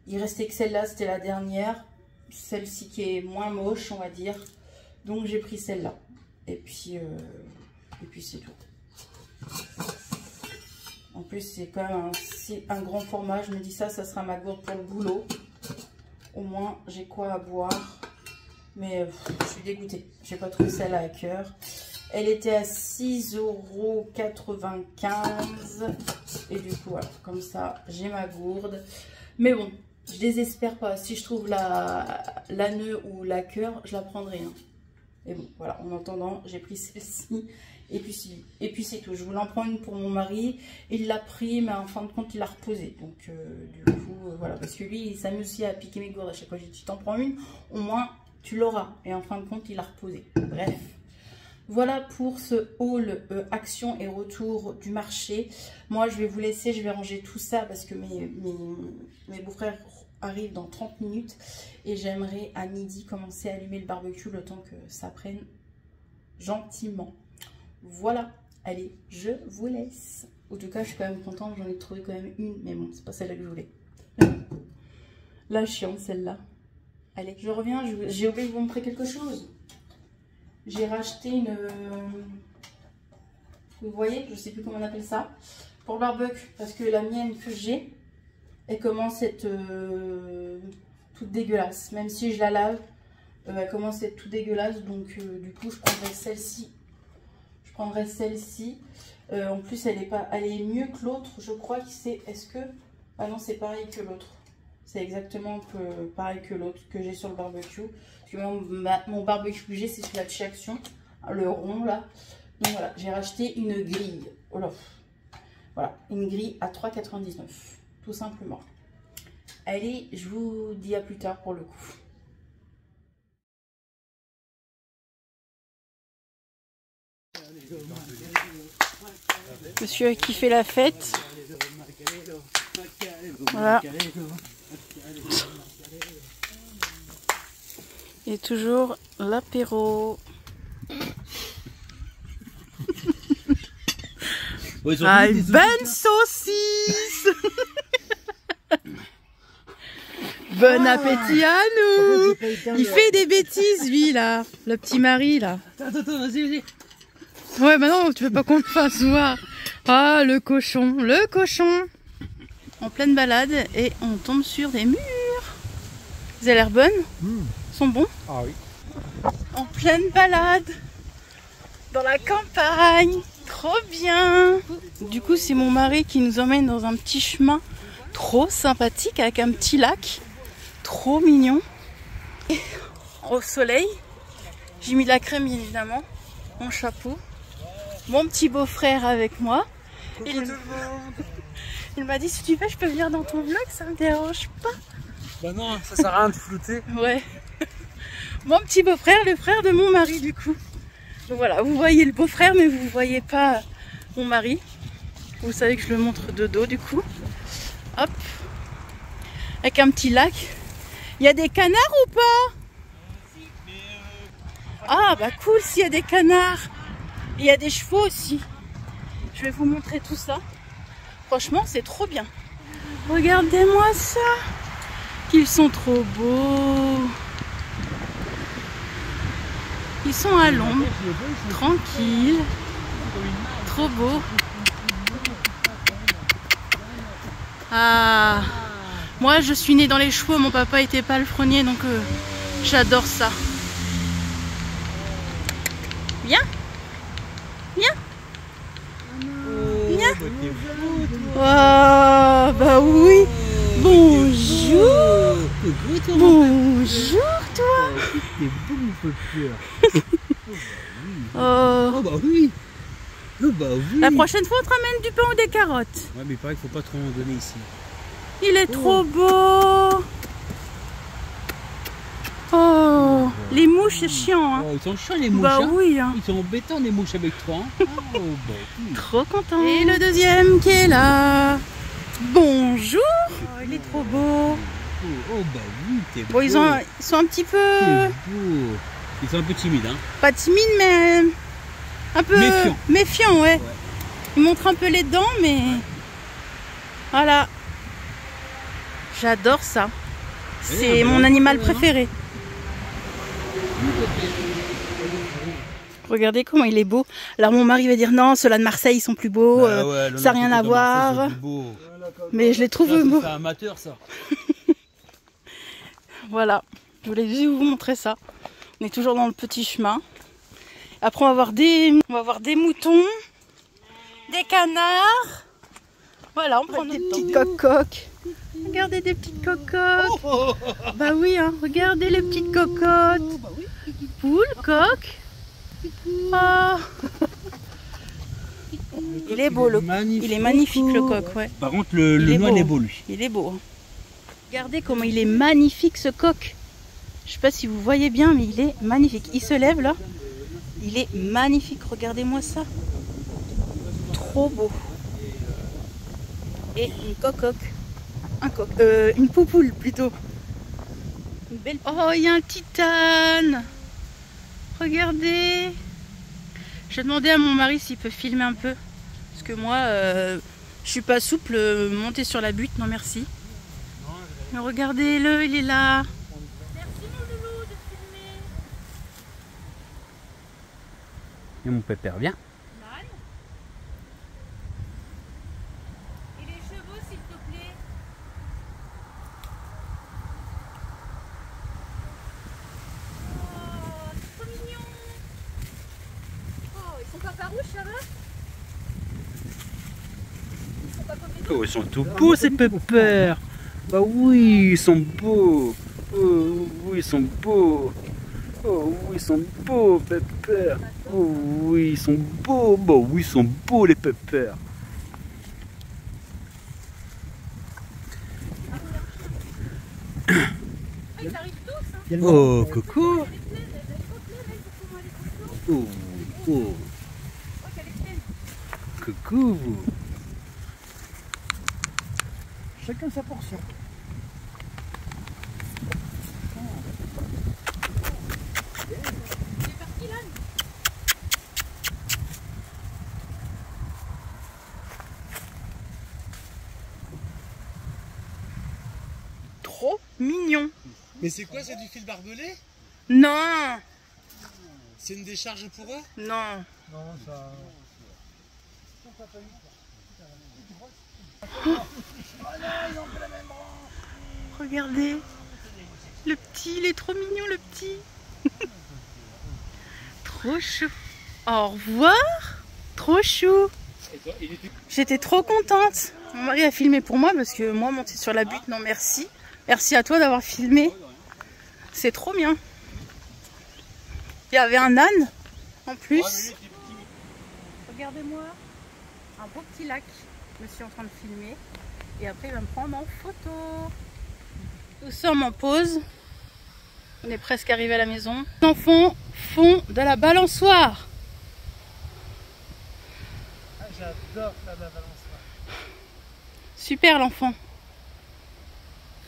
Il restait que celle-là, c'était la dernière. Celle-ci qui est moins moche, on va dire. Donc j'ai pris celle-là. Et puis c'est tout. En plus, c'est quand même un grand format. Je me dis ça sera ma gourde pour le boulot. Au moins, j'ai quoi à boire. Mais je suis dégoûtée. J'ai pas trouvé celle-là à cœur. Elle était à 6,95 €. Et du coup, voilà, comme ça, j'ai ma gourde. Mais bon, je désespère pas. Si je trouve la nœud ou la cœur, je la prendrai. Hein. Et bon, voilà, en attendant, j'ai pris celle-ci. Et puis c'est tout. Je voulais en prendre une pour mon mari. Il l'a pris, mais en fin de compte, il l'a reposé. Donc, du coup, voilà. Parce que lui, il s'amuse aussi à piquer mes gourdes. À chaque fois, j'ai dit, tu t'en prends une, au moins, tu l'auras. Et en fin de compte, il l'a reposé. Bref. Voilà pour ce haul action et retour du marché. Moi, je vais vous laisser. Je vais ranger tout ça parce que mes beaux-frères arrivent dans 30 minutes. Et j'aimerais à midi commencer à allumer le barbecue le temps que ça prenne gentiment. Voilà, allez, je vous laisse. En tout cas, je suis quand même contente, j'en ai trouvé quand même une, mais bon, c'est pas celle-là que je voulais. La chiante, celle-là. Allez, je reviens, j'ai oublié de vous montrer quelque chose. J'ai racheté une... Vous voyez, je sais plus comment on appelle ça. Pour le barbecue, parce que la mienne que j'ai, elle commence à être toute dégueulasse. Même si je la lave, elle commence à être toute dégueulasse, donc du coup, je prendrai celle-ci. En plus elle est mieux que l'autre, je crois que c'est, ah non, c'est pareil que l'autre, c'est exactement pareil que l'autre que j'ai sur le barbecue. Parce que mon barbecue que j'ai, c'est celui-là de chez Action, le rond là. Donc voilà, j'ai racheté une grille. Oh là. Voilà, une grille à 3,99 €, tout simplement. Allez, je vous dis à plus tard pour le coup. Monsieur qui fait la fête. Voilà. Et toujours l'apéro. Ah, une bonne saucisse. Bon appétit à nous. Il fait des bêtises lui là. Le petit mari là. Attends, vas-y. Ouais, bah non, tu veux pas qu'on le fasse voir. Ah, le cochon. En pleine balade et on tombe sur des murs. Vous avez l'air bonnes. Ils sont bons. Ah oui. En pleine balade. Dans la campagne. Trop bien. Du coup, c'est mon mari qui nous emmène dans un petit chemin trop sympathique avec un petit lac. Trop mignon. Et au soleil. J'ai mis de la crème, bien évidemment. Mon chapeau. Mon petit beau-frère avec moi. Il m'a dit, si tu veux, je peux venir dans ton vlog, ça me dérange pas. Bah non, ça sert à rien de flouter. Ouais. Mon petit beau-frère, le frère de mon mari du coup. Donc voilà, vous voyez le beau-frère, mais vous voyez pas mon mari. Vous savez que je le montre de dos du coup. Hop. Avec un petit lac. Il y a des canards ou pas? Ah bah cool s'il y a des canards. Il y a des chevaux aussi. Je vais vous montrer tout ça. Franchement, c'est trop bien. Regardez-moi ça. Qu'ils sont trop beaux. Ils sont à l'ombre. Tranquilles. Trop beaux. Ah. Moi, je suis née dans les chevaux. Mon papa était palefrenier, donc j'adore ça. Viens. Viens. Viens. Oh, bah oui. Bonjour. Bonjour, toi. T'es beau, mon peu Oh. bah oui. Oh bah oui. La prochaine fois, on te ramène du pain ou des carottes. Ouais, mais pareil, faut pas trop en donner ici. Il est trop beau. Oh, les mouches, c'est chiant, hein. Oh, ils sont chiants les mouches. Bah hein. oui, hein. Ils sont embêtants les mouches avec toi. Hein. Oh, bah oui. Trop content. Et le deuxième qui est là. Bonjour. Oh, il est trop beau. Oh bah oui, t'es beau. Bon, ils sont un petit peu... T'es beau. Ils sont un peu timides, hein. Pas timides, mais un peu... Méfiants, ouais. Ils montrent un peu les dents, mais... Voilà. J'adore ça. C'est mon animal préféré. Regardez comment il est beau. Alors mon mari va dire non, ceux-là de Marseille ils sont plus beaux, Bah ouais, ça n'a rien à voir. Mais je les trouve beaux. C'est amateur ça. Voilà, je voulais juste vous montrer ça. On est toujours dans le petit chemin. Après on va voir des moutons, des canards. Voilà, on prend des petites cocoques. Regardez des petites cocottes. Bah oui, hein, regardez les petites cocottes. Poule, coq. Oh. Il est beau, il est magnifique le coq, ouais. Par contre, le noix, il est beau, lui. Il est beau. Hein. Regardez comment il est magnifique ce coq. Je sais pas si vous voyez bien, mais il est magnifique. Il se lève là. Il est magnifique. Regardez-moi ça. Trop beau. Et une cocoque. Une poupoule plutôt. Une belle... Oh, il y a un titane. Regardez. J'ai demandé à mon mari s'il peut filmer un peu. Parce que moi, je suis pas souple. Monter sur la butte, non merci. Mais regardez-le, il est là. Merci mon loulou de filmer. Et mon pépère, viens. Et les chevaux, s'il te plaît. Oh, c'est trop mignon. Oh, ils sont pas farouches, ça va? Ils sont pas comme les autres. Oh, ils sont tout beaux, ces pépères. Bah oui, ils sont beaux. Oh oui, ils sont beaux. Oh oui, ils sont beaux, pépères. Oh oui, ils sont beaux. Bah oui, ils sont beaux, les pépères. Ils arrivent tous, hein. Oh, coucou. Oh, oh. Coucou. Chacun sa portion. Trop mignon. Mais c'est quoi, c'est du fil barbelé? Non, C'est une décharge pour eux? non. Non, ça... Regardez. Le petit, il est trop mignon le petit. Trop chou. Au revoir. Trop chou. J'étais trop contente. Mon mari a filmé pour moi parce que moi monter sur la butte, non merci. Merci à toi d'avoir filmé. C'est trop bien. Il y avait un âne en plus. Regardez-moi. Un beau petit lac. Je suis en train de filmer. Et après il va me prendre en photo. Nous sommes en pause. On est presque arrivé à la maison. Les enfants font de la balançoire. Ah, j'adore faire de la balançoire. Super l'enfant.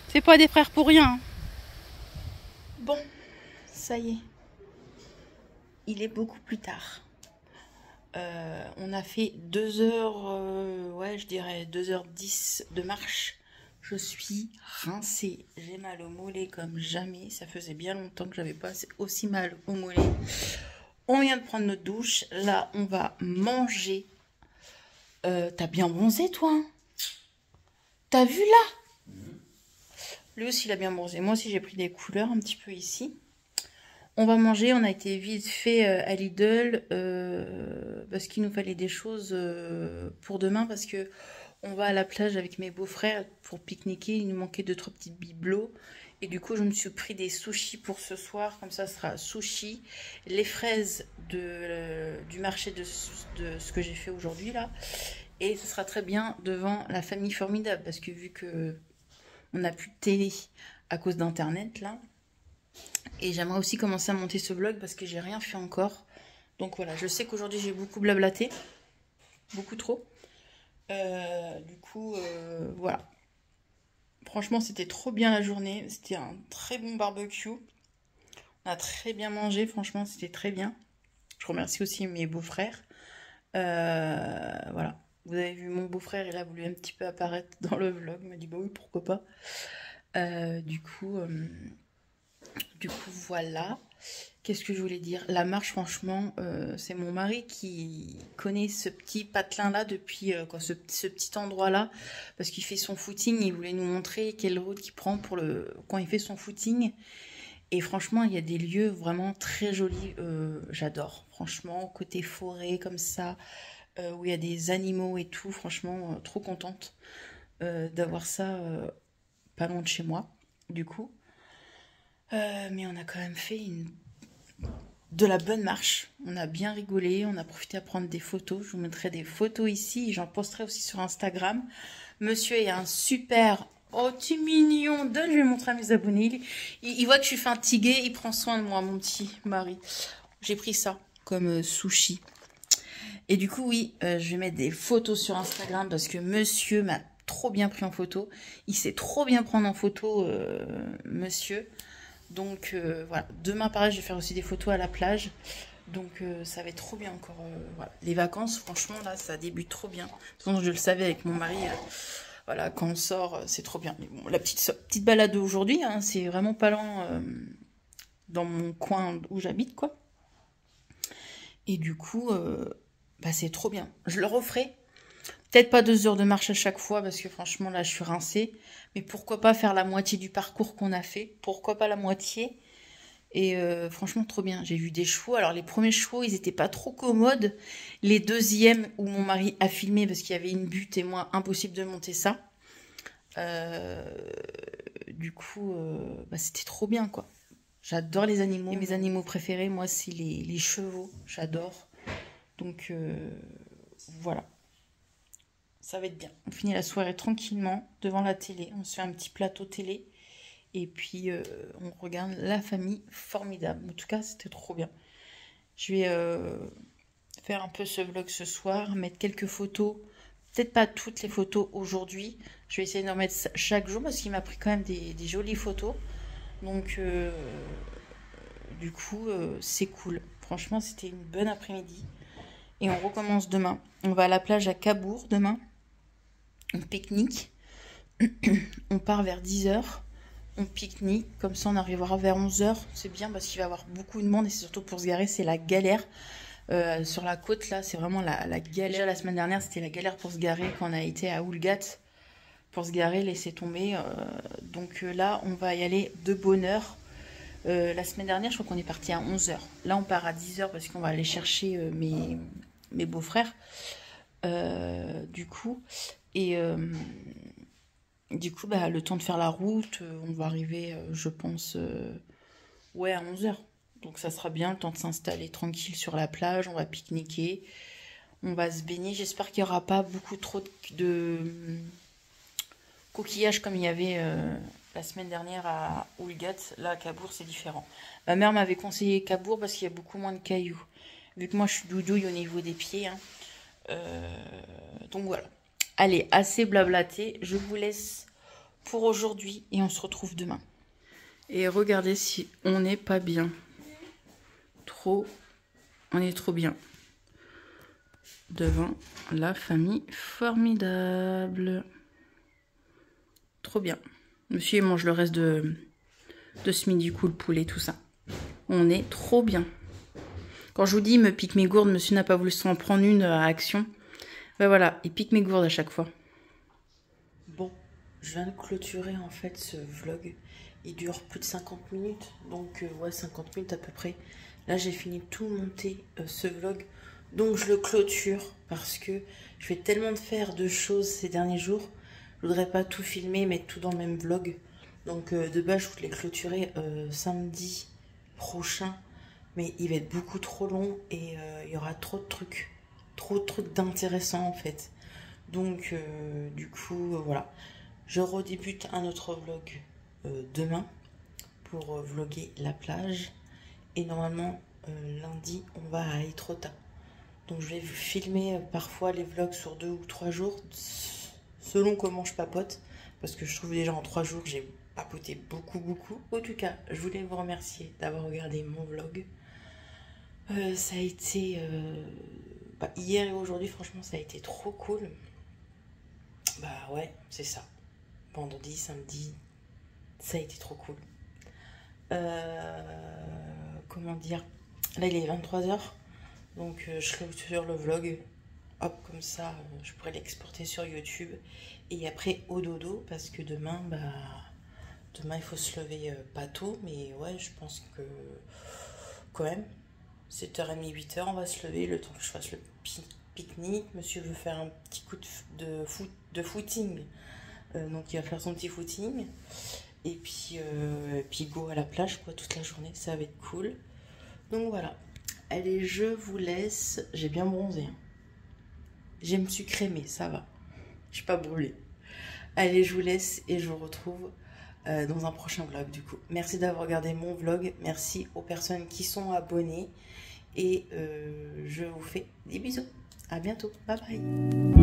C'est pas des frères pour rien. Hein. Bon, ça y est. Il est beaucoup plus tard. On a fait 2 heures, ouais je dirais 2h10 de marche. Je suis rincée. J'ai mal au mollet comme jamais. Ça faisait bien longtemps que j'avais pas aussi mal au mollet. On vient de prendre notre douche. Là, on va manger. T'as bien bronzé, toi hein? T'as vu là? Lui aussi, il a bien bronzé. Moi aussi, j'ai pris des couleurs un petit peu ici. On va manger. On a été vite fait à Lidl parce qu'il nous fallait des choses pour demain parce que on va à la plage avec mes beaux-frères pour pique-niquer. Il nous manquait 2-3 petites bibelots. Et du coup, je me suis pris des sushis pour ce soir. Comme ça, ce sera sushi. Les fraises du marché de ce que j'ai fait aujourd'hui, là. Et ce sera très bien devant la famille formidable. Parce que vu que on n'a plus de télé à cause d'Internet, là. Et j'aimerais aussi commencer à monter ce vlog parce que j'ai rien fait encore. Donc voilà, je sais qu'aujourd'hui, j'ai beaucoup blablaté. Beaucoup trop. Du coup, voilà. Franchement, c'était trop bien la journée. C'était un très bon barbecue. On a très bien mangé. Franchement, c'était très bien. Je remercie aussi mes beaux-frères. Voilà. Vous avez vu mon beau-frère, il a voulu un petit peu apparaître dans le vlog. Il m'a dit, bah oui, pourquoi pas. Du coup, voilà. Qu'est-ce que je voulais dire? La marche, franchement, c'est mon mari qui connaît ce petit patelin-là depuis ce petit endroit-là. Parce qu'il fait son footing, il voulait nous montrer quelle route qu'il prend quand il fait son footing. Et franchement, il y a des lieux vraiment très jolis. J'adore, franchement, côté forêt, comme ça. où il y a des animaux et tout. Franchement, trop contente d'avoir ça pas loin de chez moi, du coup. Mais on a quand même fait de la bonne marche. On a bien rigolé, on a profité à prendre des photos. Je vous mettrai des photos ici, j'en posterai aussi sur Instagram. Monsieur est un super... Oh, tu es mignon. Donne, je vais montrer à mes abonnés. Il voit que je suis fatiguée, il prend soin de moi, mon petit mari. J'ai pris ça comme sushi. Et du coup, oui, je vais mettre des photos sur Instagram parce que monsieur m'a trop bien pris en photo. Il sait trop bien prendre en photo, monsieur. Donc voilà, demain pareil, je vais faire aussi des photos à la plage. Donc ça va être trop bien encore. Voilà. Les vacances, franchement, là, ça débute trop bien. De toute façon, je le savais avec mon mari. Voilà, quand on sort, c'est trop bien. Mais bon, la petite balade d'aujourd'hui, hein, c'est vraiment pas loin dans mon coin où j'habite, quoi. Et du coup, bah, c'est trop bien. Je le referai. Peut-être pas 2 heures de marche à chaque fois, parce que franchement, là, je suis rincée. Mais pourquoi pas faire la moitié du parcours qu'on a fait? Pourquoi pas la moitié? Et franchement, trop bien. J'ai vu des chevaux. Alors, les premiers chevaux, ils étaient pas trop commodes. Les deuxièmes, où mon mari a filmé, parce qu'il y avait une butte et moi, impossible de monter ça. Du coup, bah, c'était trop bien, quoi. J'adore les animaux. Et mes animaux préférés, moi, c'est les chevaux. J'adore. Donc, voilà. Ça va être bien. On finit la soirée tranquillement devant la télé. On se fait un petit plateau télé. Et puis, on regarde La Famille Formidable. En tout cas, c'était trop bien. Je vais faire un peu ce vlog ce soir. Mettre quelques photos. Peut-être pas toutes les photos aujourd'hui. Je vais essayer d'en mettre chaque jour. Parce qu'il m'a pris quand même des jolies photos. Donc, du coup, c'est cool. Franchement, c'était une bonne après-midi. Et on recommence demain. On va à la plage à Cabourg demain. On pique-nique. On part vers 10h. On pique-nique. Comme ça, on arrivera vers 11h. C'est bien parce qu'il va y avoir beaucoup de monde. Et surtout pour se garer, c'est la galère. Sur la côte, là, c'est vraiment la galère. Déjà, la semaine dernière, c'était la galère pour se garer quand on a été à Oulgat. Pour se garer, laisser tomber. Donc là, on va y aller de bonne heure. La semaine dernière, je crois qu'on est parti à 11h. Là, on part à 10h parce qu'on va aller chercher mes beaux-frères. Du coup, et du coup, bah, le temps de faire la route, on va arriver, je pense, ouais, à 11h. Donc ça sera bien, le temps de s'installer tranquille sur la plage. On va pique-niquer, on va se baigner. J'espère qu'il n'y aura pas beaucoup trop de coquillages comme il y avait la semaine dernière à Oulgat. Là, à Cabourg, c'est différent. Ma mère m'avait conseillé Cabourg parce qu'il y a beaucoup moins de cailloux. Vu que moi, je suis doudouille au niveau des pieds. Hein. Donc voilà. Allez, assez blablaté. Je vous laisse pour aujourd'hui et on se retrouve demain. Et regardez si on n'est pas bien. On est trop bien. Devant La Famille Formidable. Trop bien. Monsieur, il mange le reste de ce midi, coup, le poulet, tout ça. On est trop bien. Quand je vous dis, il me pique mes gourdes, monsieur n'a pas voulu s'en prendre une à Action. Ben voilà, il pique mes gourdes à chaque fois. Bon, je viens de clôturer en fait ce vlog. Il dure plus de 50 minutes, donc ouais, 50 minutes à peu près. Là, j'ai fini de tout monter ce vlog. Donc je le clôture parce que je fais tellement de choses ces derniers jours. Je voudrais pas tout filmer, mettre tout dans le même vlog. Donc de base, je voulais clôturer samedi prochain. Mais il va être beaucoup trop long et il y aura trop de trucs. Trop de trucs d'intéressants en fait. Donc du coup, voilà. Je redébute un autre vlog demain pour vlogger la plage. Et normalement, lundi, on va à Étretat. Donc je vais vous filmer parfois les vlogs sur 2 ou 3 jours. Selon comment je papote. Parce que je trouve déjà en 3 jours, j'ai papoté beaucoup. En tout cas, je voulais vous remercier d'avoir regardé mon vlog. Ça a été... hier et aujourd'hui, franchement, ça a été trop cool. Bah ouais, c'est ça. Vendredi, samedi, ça a été trop cool. Comment dire? Là, il est 23h. Donc, je clôture le vlog. Hop, comme ça, je pourrais l'exporter sur YouTube. Et après, au dodo, parce que demain, demain, il faut se lever pas tôt. Mais ouais, je pense que quand même, 7h30, 8h, on va se lever le temps que je fasse le pique-nique. Monsieur veut faire un petit coup de footing. Donc il va faire son petit footing. Et puis go à la plage quoi, toute la journée. Ça va être cool. Donc voilà. Allez, je vous laisse. J'ai bien bronzé. Hein. Je me suis crémée, ça va. Je suis pas brûlée. Allez, je vous laisse et je vous retrouve dans un prochain vlog du coup. Merci d'avoir regardé mon vlog. Merci aux personnes qui sont abonnées. Et je vous fais des bisous. À bientôt. Bye bye.